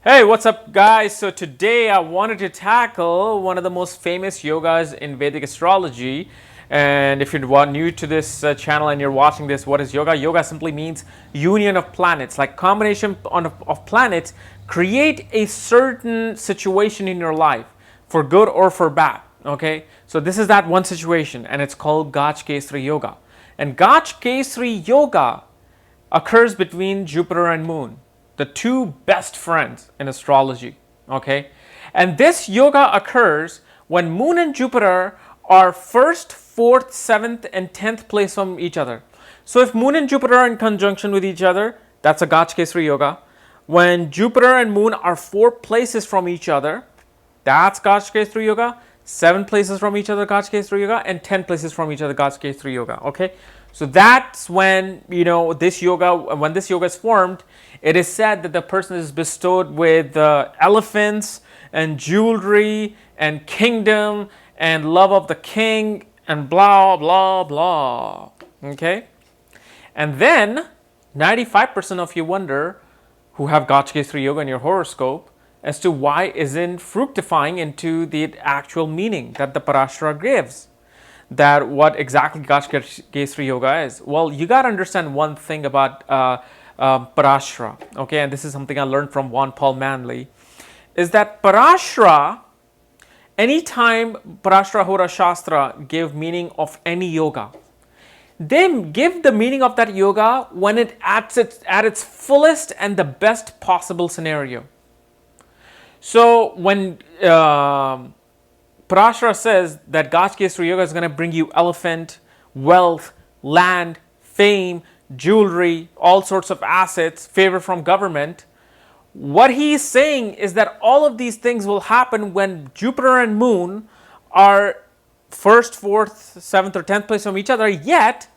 Hey, what's up, guys? So today I wanted to tackle one of the most famous yogas in Vedic astrology. And if you're new to this channel and you're watching this, what is yoga? Yoga simply means union of planets, like combination of planets create a certain situation in your life for good or for bad. Okay, so this is that one situation, and it's called Gajakesari yoga. And Gajakesari yoga occurs between Jupiter and Moon, the two best friends in astrology. Okay, and this yoga occurs when Moon and Jupiter are first, fourth, seventh, and 10th place from each other. So if Moon and Jupiter are in conjunction with each other, that's a Gajakesari yoga. When Jupiter and Moon are 4 places from each other, that's Gajakesari yoga. 7 places from each other, Gajakesari yoga, and 10 places from each other, Gajakesari yoga. Okay, so that's when this yoga, when this yoga is formed, it is said that the person is bestowed with elephants and jewelry and kingdom and love of the king and blah blah blah. Okay, and then 95% of you wonder, who have Gajakesari yoga in your horoscope, as to why isn't fructifying into the actual meaning that the Parashara gives, that what exactly Gajakesari yoga is. Well, you got to understand one thing about Parashara, okay, and this is something I learned from Juan Paul Manley, is that Parashara, anytime Parashara Hora Shastra give meaning of any yoga, they give the meaning of that yoga when it at its fullest and the best possible scenario. So when Parashara says that Gajakesari yoga is going to bring you elephant, wealth, land, fame, jewelry, all sorts of assets, favor from government, what he is saying is that all of these things will happen when Jupiter and Moon are first, fourth, seventh, or 10th place from each other, yet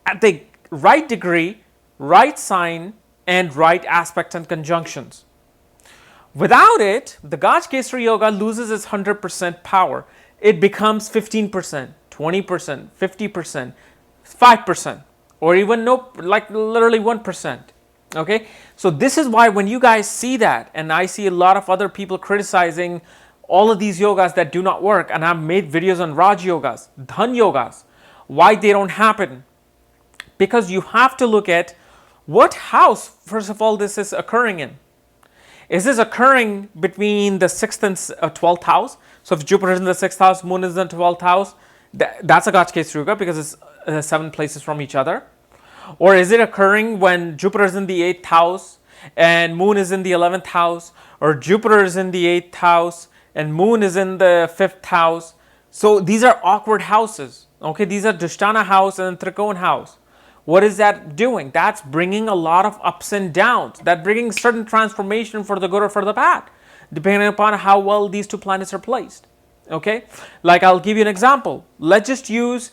at the right degree, right sign, and right aspects and conjunctions. Without it, the Gajakesari yoga loses its 100% power. It becomes 15%, 20%, 50%, 5%, or even like literally 1%. Okay, so this is why when you guys see that, and I see a lot of other people criticizing all of these yogas that do not work, and I've made videos on Raj yogas, Dhan yogas, why they don't happen. Because you have to look at what house, first of all, this is occurring in. Is this occurring between the 6th and 12th house? So if Jupiter is in the 6th house, Moon is in the 12th house, that's a Gajakesari yoga because it's 7 places from each other. Or is it occurring when Jupiter is in the 8th house and Moon is in the 11th house, or Jupiter is in the 8th house and Moon is in the 5th house? So these are awkward houses. Okay, these are Dushtana house and Trikona house. What is that doing? That's bringing a lot of ups and downs. That bringing certain transformation for the good or for the bad, depending upon how well these two planets are placed. Okay, like I'll give you an example. Let's just use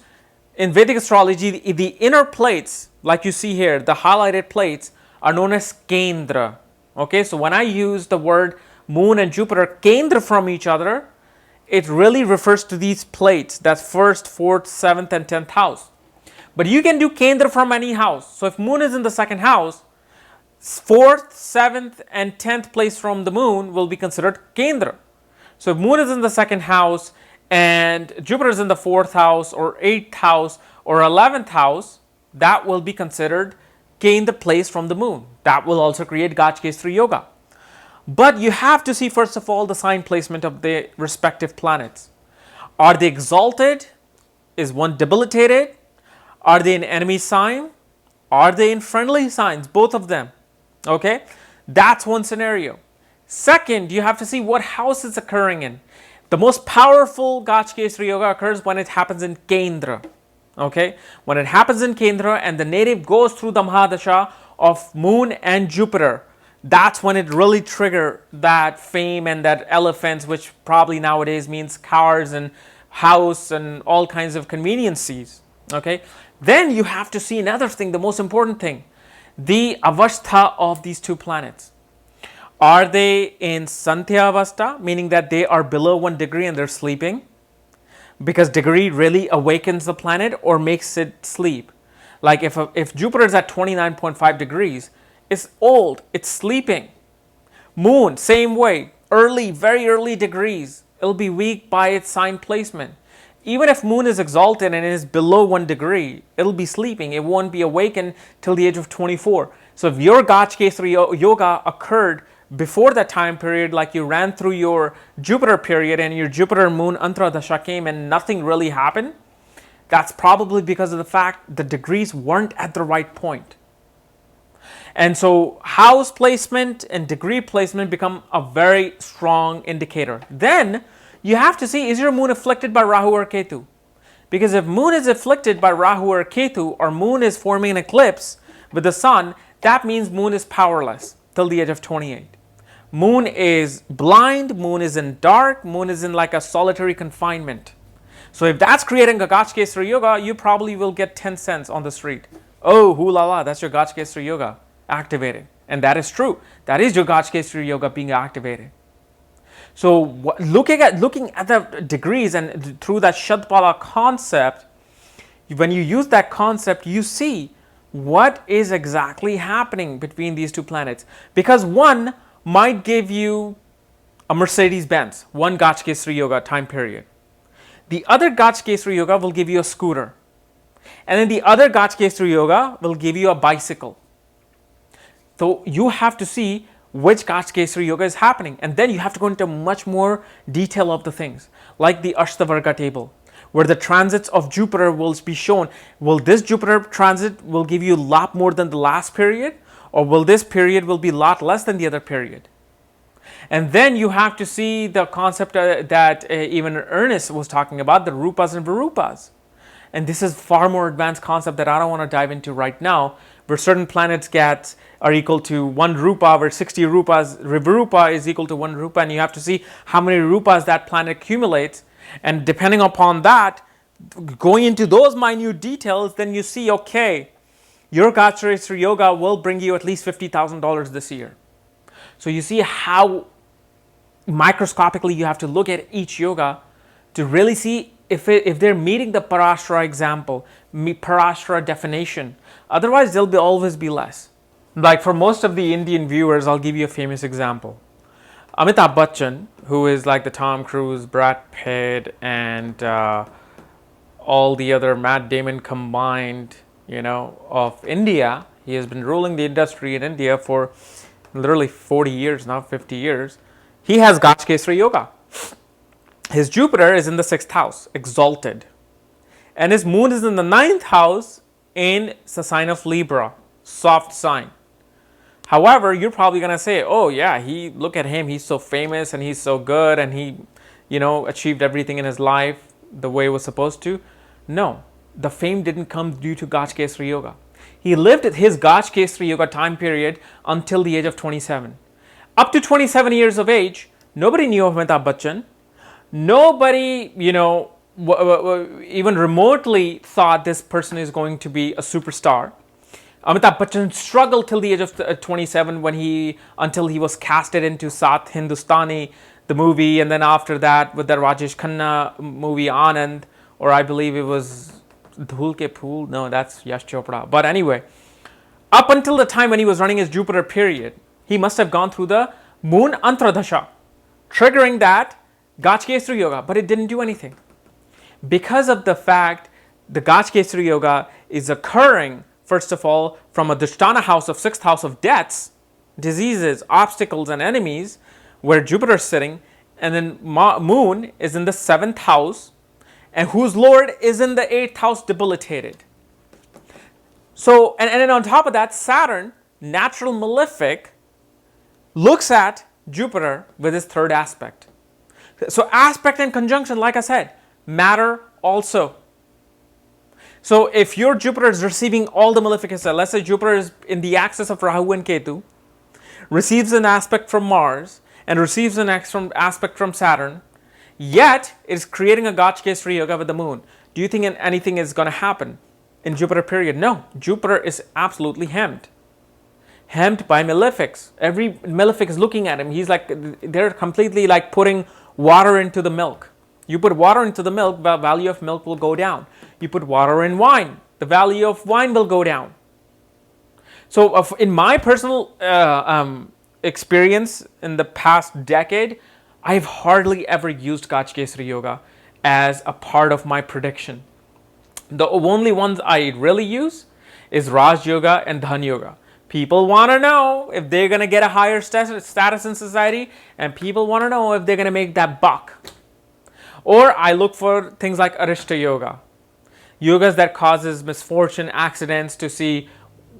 in Vedic astrology the inner plates, like you see here, the highlighted plates are known as Kendra. Okay, so when I use the word Moon and Jupiter Kendra from each other, it really refers to these plates. That's first, fourth, 7th, and 10th house. But you can do Kendra from any house. So if Moon is in the 2nd house, 4th, 7th, and 10th place from the Moon will be considered Kendra. So if Moon is in the 2nd house and Jupiter is in the 4th house or 8th house or 11th house, that will be considered Kendra place from the Moon. That will also create Gajakesari yoga. But you have to see, first of all, the sign placement of the respective planets. Are they exalted? Is one debilitated? Are they in enemy sign? Are they in friendly signs? Both of them. Okay, that's one scenario. Second, you have to see what house it's occurring in. The most powerful Gajakesari yoga occurs when it happens in Kendra. Okay, when it happens in Kendra and the native goes through the mahadasha of Moon and Jupiter, that's when it really triggers that fame and that elephants, which probably nowadays means cars and house and all kinds of conveniences. Okay, then you have to see another thing, the most important thing, the avastha of these two planets. Are they in Sandhya avastha, meaning that they are below 1 degree and they're sleeping? Because degree really awakens the planet or makes it sleep. Like if Jupiter is at 29.5 degrees, it's old, it's sleeping. Moon, same way. Early, very early degrees. It'll be weak by its sign placement. Even if moon is exalted and it is below 1 degree, it'll be sleeping. It won't be awakened till the age of 24. So if your Gajakesari yoga occurred before that time period, like you ran through your Jupiter period and your Jupiter moon antar dasha came and nothing really happened, that's probably because of the fact the degrees weren't at the right point. And so house placement and degree placement become a very strong indicator. Then you have to see, is your moon afflicted by Rahu or Ketu? Because if moon is afflicted by Rahu or Ketu, or moon is forming an eclipse with the sun, that means moon is powerless till the age of 28. Moon is blind, moon is in dark, moon is in like a solitary confinement. So if that's creating a Gajakesari yoga, you probably will get 10 cents on the street. Oh, hoo la la, that's your Gajakesari yoga activated. And that is true. That is your Gajakesari yoga being activated. So looking at the degrees and through that Shadbala concept, when you use that concept, you see what is exactly happening between these two planets. Because one might give you a Mercedes-Benz, one Gajakesari yoga time period. The other Gajakesari yoga will give you a scooter. And then the other Gajakesari yoga will give you a bicycle. So you have to see which Gajakesari yoga is happening. And then you have to go into much more detail of the things. Like the Ashtavarga table, where the transits of Jupiter will be shown. Will this Jupiter transit will give you a lot more than the last period? Or will this period will be a lot less than the other period? And then you have to see the concept that even Ernest was talking about, the Rupas and Virupas. And this is far more advanced concept that I don't want to dive into right now, where certain planets are equal to 1 Rupa, where 60 Rupas, Virupa is equal to 1 Rupa, and you have to see how many Rupas that planet accumulates. And depending upon that, going into those minute details, then you see, okay, your Gajakesari yoga will bring you at least $50,000 this year. So you see how microscopically you have to look at each yoga to really see if they're meeting the Parashara example, Parashara definition. Otherwise, they'll always be less. Like for most of the Indian viewers, I'll give you a famous example. Amitabh Bachchan, who is like the Tom Cruise, Brad Pitt, and all the other Matt Damon combined, of India. He has been ruling the industry in India for literally 40 years now, 50 years. He has Gajakesari yoga. His Jupiter is in the 6th house, exalted. And his moon is in the 9th house in the sign of Libra, soft sign. However, you're probably going to say, oh yeah, look at him, he's so famous and he's so good and he, achieved everything in his life the way it was supposed to. No, the fame didn't come due to Gajakesari yoga. He lived his Gajakesari yoga time period until the age of 27. Up to 27 years of age, nobody knew of Amitabh Bachchan. Nobody, even remotely thought this person is going to be a superstar. Amitabh Bachchan struggled till the age of 27 until he was casted into Sat Hindustani, the movie, and then after that with the Rajesh Khanna movie Anand, or I believe it was Dhul Ke Phool. No, that's Yash Chopra. But anyway, up until the time when he was running his Jupiter period, he must have gone through the moon antar dasha, triggering that Gajakesari yoga, but it didn't do anything. Because of the fact the Gajakesari yoga is occurring, first of all, from a Drishtana house of 6th house of debts, diseases, obstacles, and enemies, where Jupiter is sitting, and then moon is in the 7th house, and whose lord is in the 8th house debilitated. So, and then on top of that, Saturn, natural malefic, looks at Jupiter with his 3rd aspect. So aspect and conjunction, like I said, matter also. So if your Jupiter is receiving all the malefic, let's say Jupiter is in the axis of Rahu and Ketu, receives an aspect from Mars, and receives an aspect from Saturn, yet is creating a Gajakesari yoga with the moon. Do you think anything is going to happen in Jupiter period? No, Jupiter is absolutely hemmed by malefics. Every malefic is looking at him. He's like, they're completely like putting water into the milk. You put water into the milk, the value of milk will go down. You put water in wine, the value of wine will go down. So in my personal experience in the past decade, I've hardly ever used Gajakesari Yoga as a part of my prediction. The only ones I really use is Raj Yoga and Dhan Yoga. People want to know if they're going to get a higher status in society, and people want to know if they're going to make that buck. Or I look for things like Arishta Yoga, yogas that causes misfortune, accidents, to see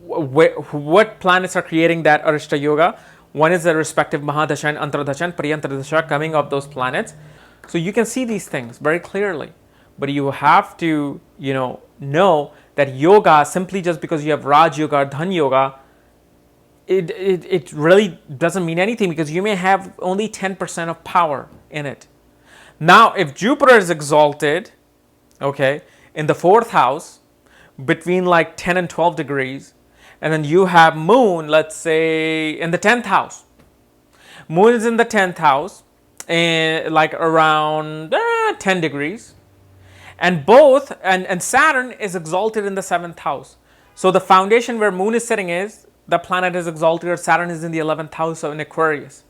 what planets are creating that Arishta Yoga. One is the respective mahadasha and antar dasha and paryantar dasha coming of those planets. So you can see these things very clearly. But you have to, know that yoga, simply just because you have Raj Yoga or Dhan Yoga, it really doesn't mean anything, because you may have only 10% of power in it. Now, if Jupiter is exalted, okay, in the 4th house, between like 10 and 12 degrees, and then you have Moon, let's say, in the 10th house. Moon is in the 10th house, and like around 10 degrees. And and Saturn is exalted in the 7th house. So the foundation where Moon is sitting is, the planet is exalted, or Saturn is in the 11th house, so in Aquarius.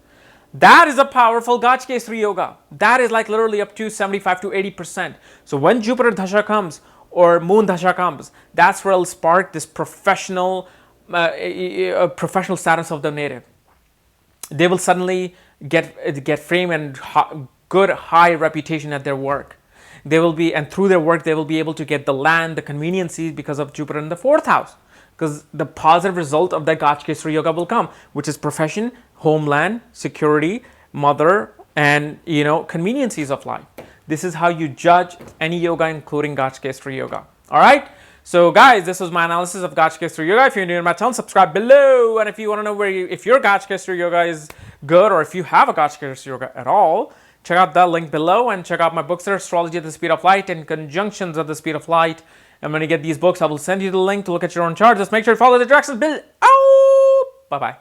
That is a powerful Gajakesari Yoga. That is like literally up to 75 to 80%. So when Jupiter Dasha comes, or Moon Dasha comes, that's where it'll spark this professional status of the native. They will suddenly get fame and good high reputation at their work. They will be, and through their work, they will be able to get the land, the conveniences, because of Jupiter in the 4th house. Because the positive result of that Gajakesari Yoga will come, which is profession, homeland, security, mother, and conveniences of life. This is how you judge any yoga, including Gajakesari Yoga. All right. So guys, this was my analysis of Gajakesari Yoga. If you're new to my channel, subscribe below. And if you want to know if your Gajakesari Yoga is good, or if you have a Gajakesari Yoga at all, check out the link below, and check out my books, Astrology at the Speed of Light and Conjunctions at the Speed of Light. And when you get these books, I will send you the link to look at your own chart. Just make sure you follow the directions below. Bye-bye.